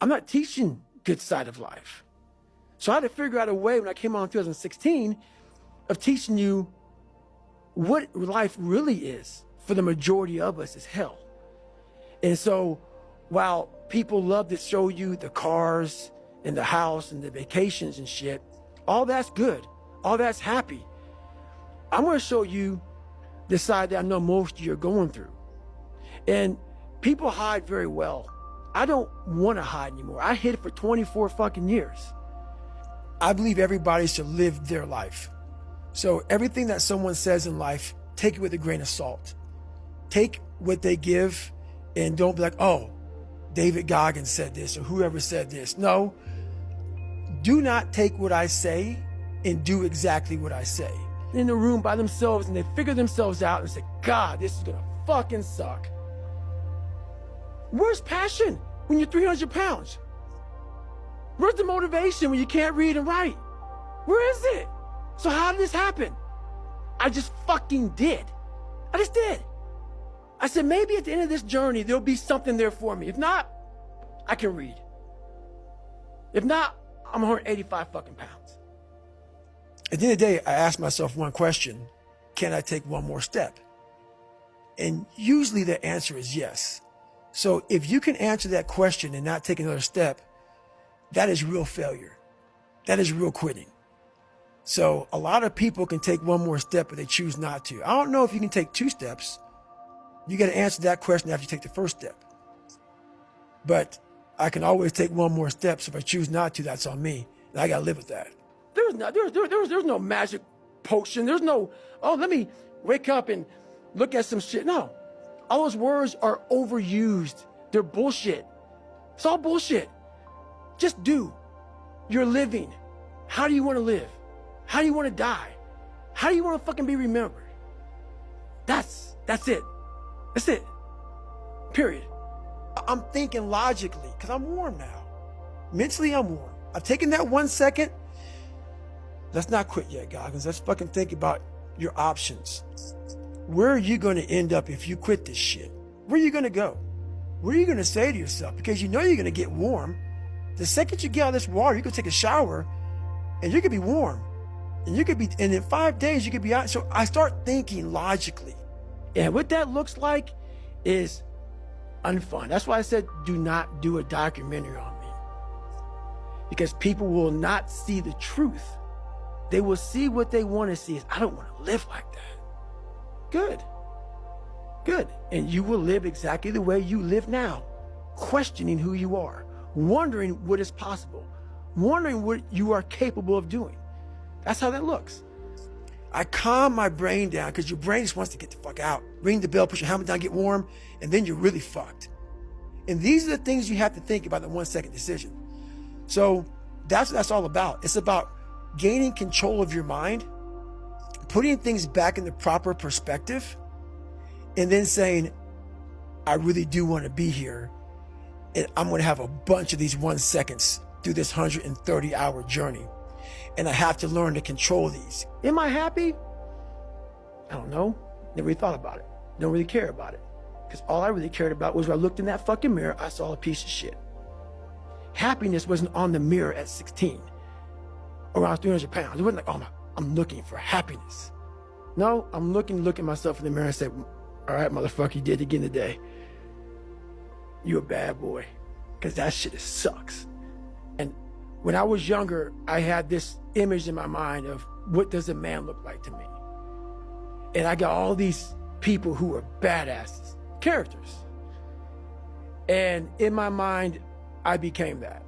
I'm not teaching good side of life. So I had to figure out a way when I came on in 2016 of teaching you what life really is for the majority of us is hell. And so while people love to show you the cars and the house and the vacations and shit, all that's good, all that's happy. I'm gonna show you the side that I know most of you are going through. And people hide very well. I don't wanna hide anymore. I hid it for 24 fucking years. I believe everybody should live their life. So everything that someone says in life, take it with a grain of salt. Take what they give and don't be like, oh, David Goggins said this or whoever said this. No, do not take what I say and do exactly what I say. In the room by themselves and they figure themselves out and say, God, this is gonna fucking suck. Where's passion when you're 300 pounds? Where's the motivation when you can't read and write? Where is it? So how did this happen? I just fucking did. I just did. I said, maybe at the end of this journey, there'll be something there for me. If not, I can read. If not, I'm 185 fucking pounds. At the end of the day, I asked myself one question: can I take one more step? And usually the answer is yes. So if you can answer that question and not take another step, that is real failure. That is real quitting. So a lot of people can take one more step, but they choose not to. I don't know if you can take 2 steps. You got to answer that question after you take the first step. But I can always take one more step. So if I choose not to, that's on me. And I got to live with that. There's no magic potion. There's no, oh, let me wake up and look at some shit. No, all those words are overused. They're bullshit. It's all bullshit. Just do. You're living. How do you want to live? How do you want to die? How do you want to fucking be remembered? That's it. That's it. Period. I'm thinking logically because I'm warm now. Mentally, I'm warm. I've taken that 1 second. Let's not quit yet, Goggins. Let's fucking think about your options. Where are you going to end up if you quit this shit? Where are you going to go? What are you going to say to yourself? Because you know you're going to get warm. The second you get out of this water, you can take a shower and you could be warm. And in 5 days, you could be out. So I start thinking logically. And what that looks like is unfun. That's why I said, do not do a documentary on me. Because people will not see the truth. They will see what they want to see. I don't want to live like that. Good. Good. And you will live exactly the way you live now, questioning who you are, wondering what is possible, wondering what you are capable of doing. That's how that looks. I calm my brain down because your brain just wants to get the fuck out. Ring the bell, put your helmet down, get warm, and then you're really fucked. And these are the things you have to think about in the 1 second decision. So that's what that's all about. It's about gaining control of your mind, putting things back in the proper perspective, and then saying, I really do want to be here. And I'm going to have a bunch of these 1 seconds through this 130-hour journey. And I have to learn to control these. Am I happy? I don't know. Never really thought about it. Don't really care about it. Because all I really cared about was when I looked in that fucking mirror, I saw a piece of shit. Happiness wasn't on the mirror at 16. Around 300 pounds. It wasn't like, oh, I'm looking for happiness. No, I'm look at myself in the mirror and say, all right, motherfucker, you did it again today. You a bad boy. Because that shit sucks. And when I was younger, I had this image in my mind of what does a man look like to me? And I got all these people who were badasses, characters. And in my mind, I became that.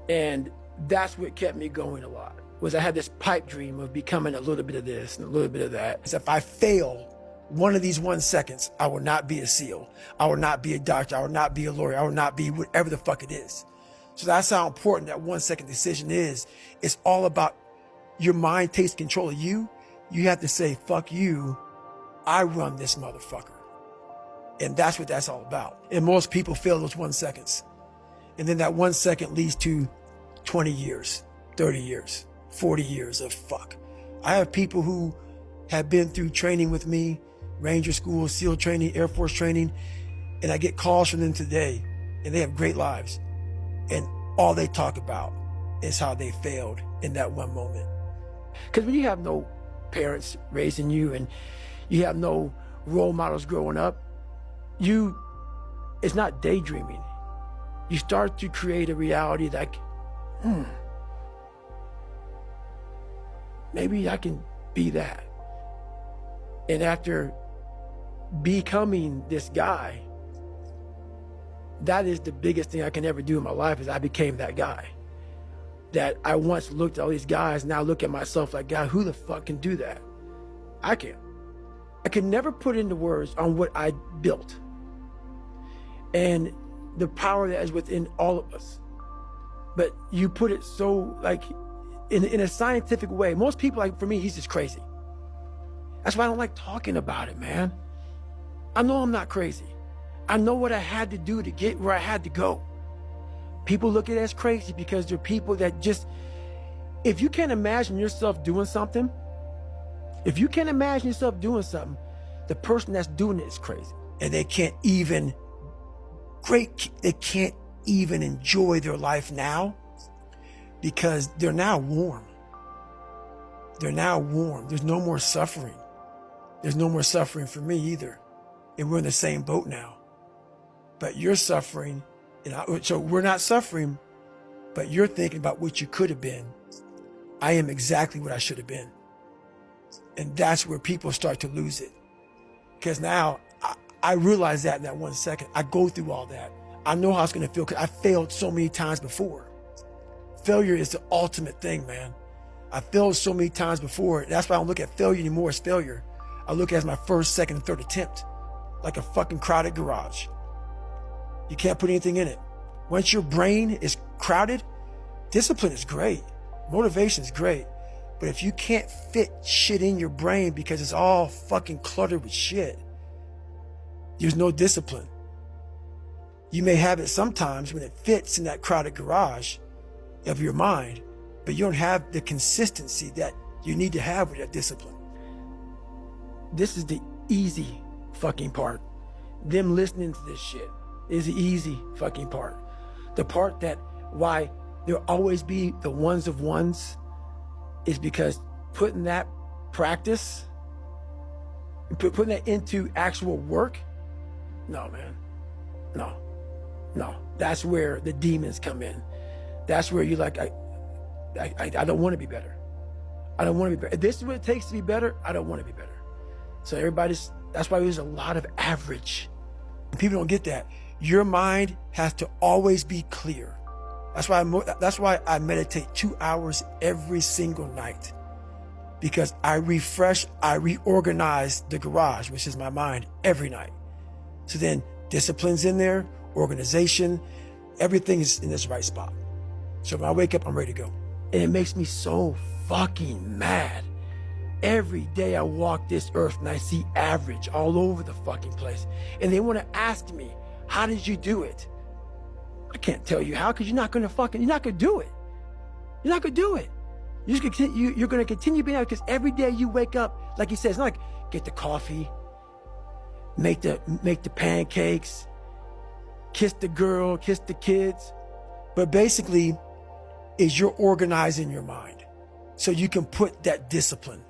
And that's what kept me going a lot, was I had this pipe dream of becoming a little bit of this and a little bit of that. So if I fail one of these 1 seconds, I will not be a SEAL. I will not be a doctor. I will not be a lawyer. I will not be whatever the fuck it is. So that's how important that 1 second decision is. It's all about your mind takes control of you. You have to say, fuck you. I run this motherfucker. And that's what that's all about. And most people fail those 1 seconds. And then that 1 second leads to 20 years, 30 years, 40 years of fuck. I have people who have been through training with me, Ranger School, SEAL training, Air Force training, and I get calls from them today, and they have great lives. And all they talk about is how they failed in that one moment. Because when you have no parents raising you and you have no role models growing up, it's not daydreaming. You start to create a reality like, maybe I can be that. And after becoming this guy, that is the biggest thing I can ever do in my life, is I became that guy. That I once looked at all these guys, now I look at myself like, God, who the fuck can do that? I can't. I can never put into words on what I built and the power that is within all of us. But you put it so like in a scientific way. Most people, like for me, he's just crazy. That's why I don't like talking about it, man. I know I'm not crazy. I know what I had to do to get where I had to go. People look at it as crazy because they're people that just, if you can't imagine yourself doing something, the person that's doing it is crazy. And they can't even enjoy their life now because they're now warm. They're now warm. There's no more suffering. There's no more suffering for me either. And we're in the same boat now. But you're suffering, so we're not suffering, but you're thinking about what you could have been. I am exactly what I should have been. And that's where people start to lose it. Because now I realize that in that 1 second. I go through all that. I know how it's going to feel because I failed so many times before. Failure is the ultimate thing, man. I failed so many times before. That's why I don't look at failure anymore as failure. I look at it as my first, second, and third attempt. Like a fucking crowded garage. You can't put anything in it. Once your brain is crowded, discipline is great. Motivation is great. But if you can't fit shit in your brain because it's all fucking cluttered with shit, there's no discipline. You may have it sometimes when it fits in that crowded garage of your mind, but you don't have the consistency that you need to have with that discipline. This is the easy fucking part. Them listening to this shit is the easy fucking part. The part that why there'll always be the ones of ones is because putting that practice, putting that into actual work, no, man, no. That's where the demons come in. That's where you're like, I don't want to be better. I don't want to be better. If this is what it takes to be better, I don't want to be better. So that's why there's a lot of average. People don't get that. Your mind has to always be clear. That's why I meditate 2 hours every single night, because I reorganize the garage, which is my mind, every night. So then discipline's in there, organization, everything is in this right spot. So when I wake up, I'm ready to go. And it makes me so fucking mad. Every day I walk this earth and I see average all over the fucking place. And they want to ask me, how did you do it? I can't tell you how, because you're not going to do it. You're not going to do it. You're going to continue being out, because every day you wake up, like he says, it's not like get the coffee, make the pancakes, kiss the girl, kiss the kids. But basically is you're organizing your mind so you can put that discipline.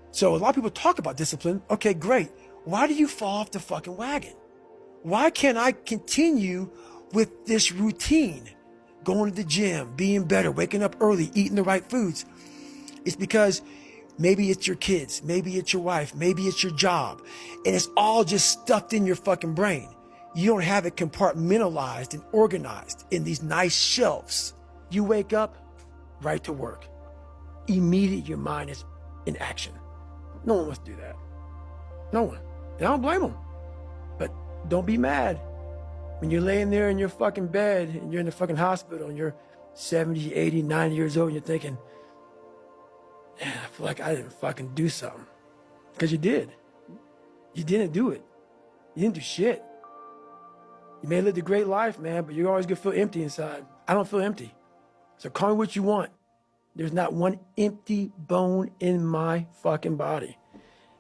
So a lot of people talk about discipline. Okay, great. Why do you fall off the fucking wagon? Why can't I continue with this routine? Going to the gym, being better, waking up early, eating the right foods. It's because maybe it's your kids, maybe it's your wife, maybe it's your job, and it's all just stuffed in your fucking brain. You don't have it compartmentalized and organized in these nice shelves. You wake up, right to work. Immediately your mind is in action. No one wants to do that. No one. And I don't blame them. But don't be mad when you're laying there in your fucking bed and you're in the fucking hospital and you're 70, 80, 90 years old and you're thinking, man, I feel like I didn't fucking do something. Because you did. You didn't do it. You didn't do shit. You may have lived a great life, man, but you're always gonna feel empty inside. I don't feel empty. So call me what you want. There's not one empty bone in my fucking body,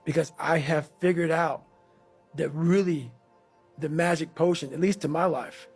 because I have figured out that really the magic potion, at least to my life,